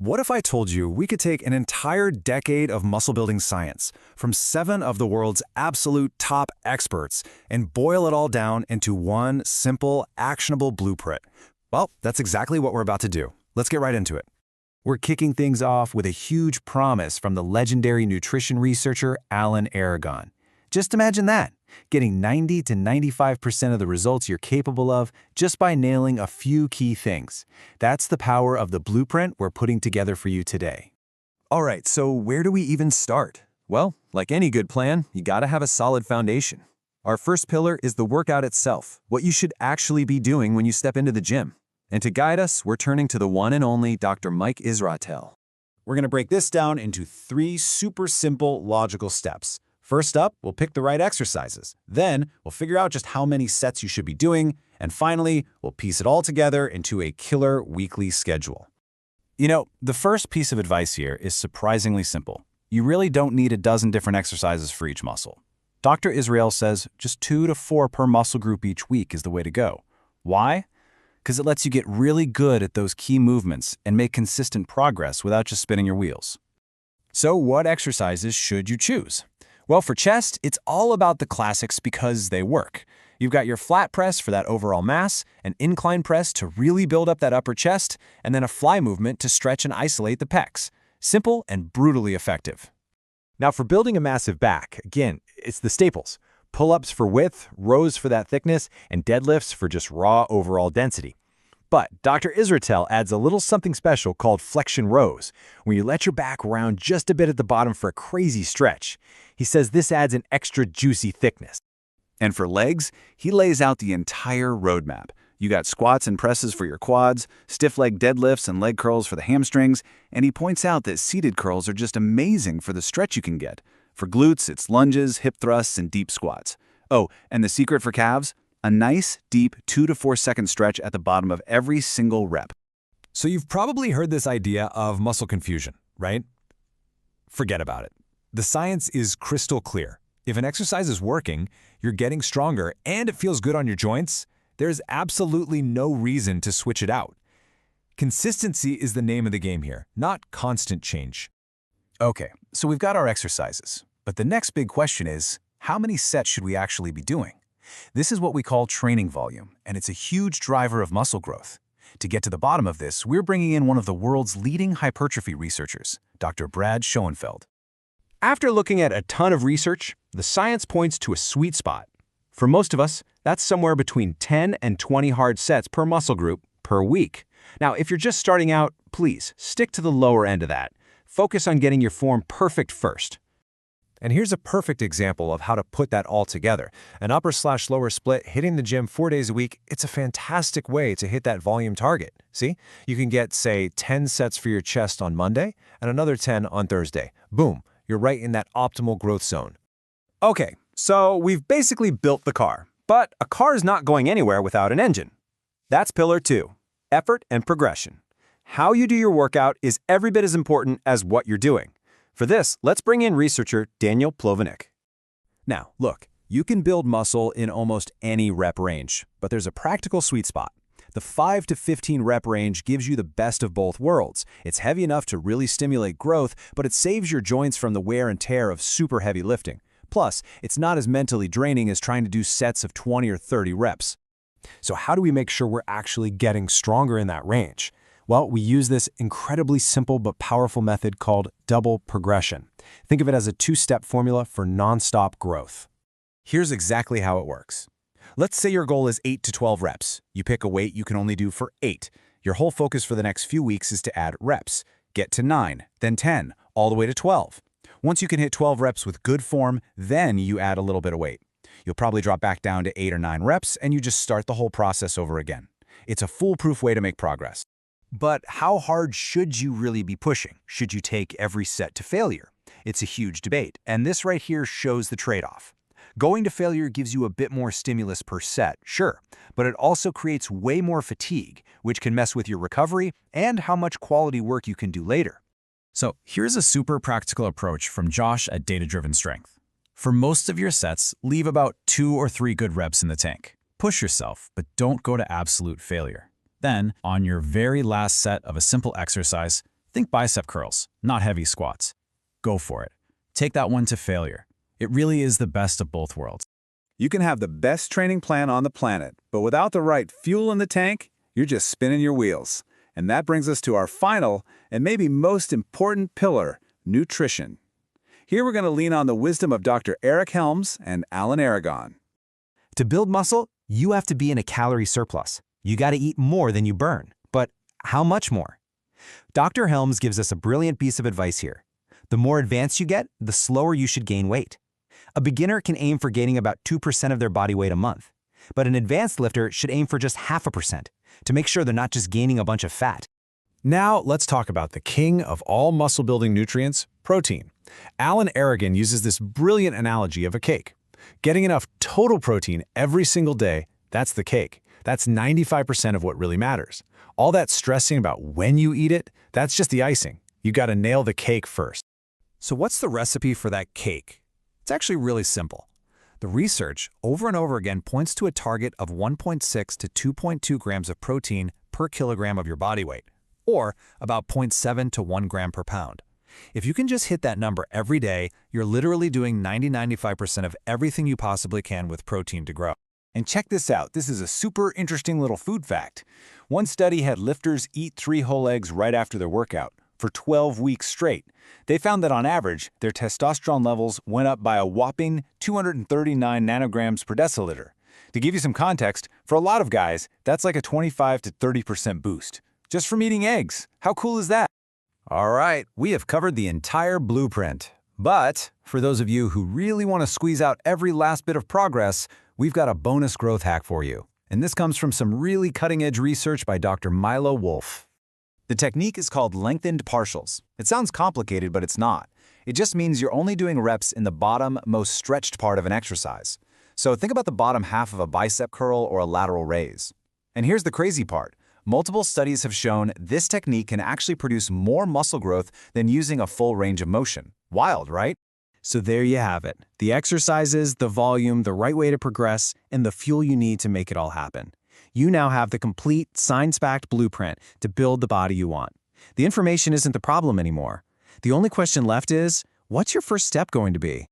What if I told you we could take an entire decade of muscle-building science from 7 of the world's absolute top experts and boil it all down into one simple, actionable blueprint? Well, that's exactly what we're about to do. Let's get right into it. We're kicking things off with a huge promise from the legendary nutrition researcher Alan Aragon. Just imagine that, getting 90 to 95% of the results you're capable of just by nailing a few key things. That's the power of the blueprint we're putting together for you today. All right, so where do we even start? Well, like any good plan, you gotta have a solid foundation. Our first pillar is the workout itself, what you should actually be doing when you step into the gym. And to guide us, we're turning to the one and only Dr. Mike Israetel. We're going to break this down into 3 super simple, logical steps. First up, we'll pick the right exercises. Then, we'll figure out just how many sets you should be doing. And finally, we'll piece it all together into a killer weekly schedule. You know, the first piece of advice here is surprisingly simple. You really don't need a dozen different exercises for each muscle. Dr. Israel says just 2 to 4 per muscle group each week is the way to go. Why? Because it lets you get really good at those key movements and make consistent progress without just spinning your wheels. So what exercises should you choose? Well, for chest, it's all about the classics because they work. You've got your flat press for that overall mass, an incline press to really build up that upper chest, and then a fly movement to stretch and isolate the pecs. Simple and brutally effective. Now for building a massive back, again, it's the staples. Pull-ups for width, rows for that thickness, and deadlifts for just raw overall density. But Dr. Israetel adds a little something special called flexion rows, where you let your back round just a bit at the bottom for a crazy stretch. He says this adds an extra juicy thickness. And for legs, he lays out the entire roadmap. You got squats and presses for your quads, stiff leg deadlifts and leg curls for the hamstrings, and he points out that seated curls are just amazing for the stretch you can get. For glutes, it's lunges, hip thrusts, and deep squats. Oh, and the secret for calves? A nice, deep 2 to 4 second stretch at the bottom of every single rep. So you've probably heard this idea of muscle confusion, right? Forget about it. The science is crystal clear. If an exercise is working, you're getting stronger, and it feels good on your joints, there's absolutely no reason to switch it out. Consistency is the name of the game here, not constant change. Okay, so we've got our exercises. But the next big question is, how many sets should we actually be doing? This is what we call training volume, and it's a huge driver of muscle growth. To get to the bottom of this, we're bringing in one of the world's leading hypertrophy researchers, Dr. Brad Schoenfeld. After looking at a ton of research, the science points to a sweet spot. For most of us, that's somewhere between 10 and 20 hard sets per muscle group per week. Now, if you're just starting out, please stick to the lower end of that. Focus on getting your form perfect first. And here's a perfect example of how to put that all together. An upper/lower split, hitting the gym 4 days a week, it's a fantastic way to hit that volume target. See? You can get, say, 10 sets for your chest on Monday and another 10 on Thursday. Boom, you're right in that optimal growth zone. Okay, so we've basically built the car, but a car is not going anywhere without an engine. That's pillar 2, effort and progression. How you do your workout is every bit as important as what you're doing. For this, let's bring in researcher Daniel Plovanik. Now, look, you can build muscle in almost any rep range, but there's a practical sweet spot. The 5 to 15 rep range gives you the best of both worlds. It's heavy enough to really stimulate growth, but it saves your joints from the wear and tear of super heavy lifting. Plus, it's not as mentally draining as trying to do sets of 20 or 30 reps. So how do we make sure we're actually getting stronger in that range? Well, we use this incredibly simple but powerful method called double progression. Think of it as a 2-step formula for nonstop growth. Here's exactly how it works. Let's say your goal is 8 to 12 reps. You pick a weight you can only do for 8. Your whole focus for the next few weeks is to add reps. Get to 9, then 10, all the way to 12. Once you can hit 12 reps with good form, then you add a little bit of weight. You'll probably drop back down to 8 or 9 reps, and you just start the whole process over again. It's a foolproof way to make progress. But how hard should you really be pushing? Should you take every set to failure? It's a huge debate, and this right here shows the trade-off. Going to failure gives you a bit more stimulus per set, sure, but it also creates way more fatigue, which can mess with your recovery and how much quality work you can do later. So here's a super practical approach from Josh at Data Driven Strength. For most of your sets, leave about 2 or 3 good reps in the tank. Push yourself, but don't go to absolute failure. Then, on your very last set of a simple exercise, Think bicep curls, not heavy squats. Go for it. Take that one to failure. It really is the best of both worlds. You can have the best training plan on the planet, but without the right fuel in the tank, you're just spinning your wheels. And that brings us to our final and maybe most important pillar, nutrition. Here we're going to lean on the wisdom of Dr. Eric Helms and Alan Aragon. To build muscle, you have to be in a calorie surplus. You got to eat more than you burn. But how much more? Dr. Helms gives us a brilliant piece of advice here. The more advanced you get, the slower you should gain weight. A beginner can aim for gaining about 2% of their body weight a month, but an advanced lifter should aim for just 0.5% to make sure they're not just gaining a bunch of fat. Now, let's talk about the king of all muscle-building nutrients, protein. Alan Aragon uses this brilliant analogy of a cake. Getting enough total protein every single day, that's the cake. That's 95% of what really matters. All that stressing about when you eat it, that's just the icing. You got to nail the cake first. So what's the recipe for that cake? It's actually really simple. The research over and over again points to a target of 1.6 to 2.2 grams of protein per kilogram of your body weight, or about 0.7 to 1 gram per pound. If you can just hit that number every day, you're literally doing 90–95% of everything you possibly can with protein to grow. And check this out. This is a super interesting little food fact. One study had lifters eat 3 whole eggs right after their workout for 12 weeks straight. They found that on average, their testosterone levels went up by a whopping 239 nanograms per deciliter. To give you some context, for a lot of guys, that's like a 25 to 30% boost, just from eating eggs. How cool is that? All right, we have covered the entire blueprint. But for those of you who really want to squeeze out every last bit of progress, we've got a bonus growth hack for you. And this comes from some really cutting-edge research by Dr. Milo Wolf. The technique is called lengthened partials. It sounds complicated, but it's not. It just means you're only doing reps in the bottom, most stretched part of an exercise. So think about the bottom half of a bicep curl or a lateral raise. And here's the crazy part. Multiple studies have shown this technique can actually produce more muscle growth than using a full range of motion. Wild, right? So there you have it. The exercises, the volume, the right way to progress, and the fuel you need to make it all happen. You now have the complete, science-backed blueprint to build the body you want. The information isn't the problem anymore. The only question left is, what's your first step going to be?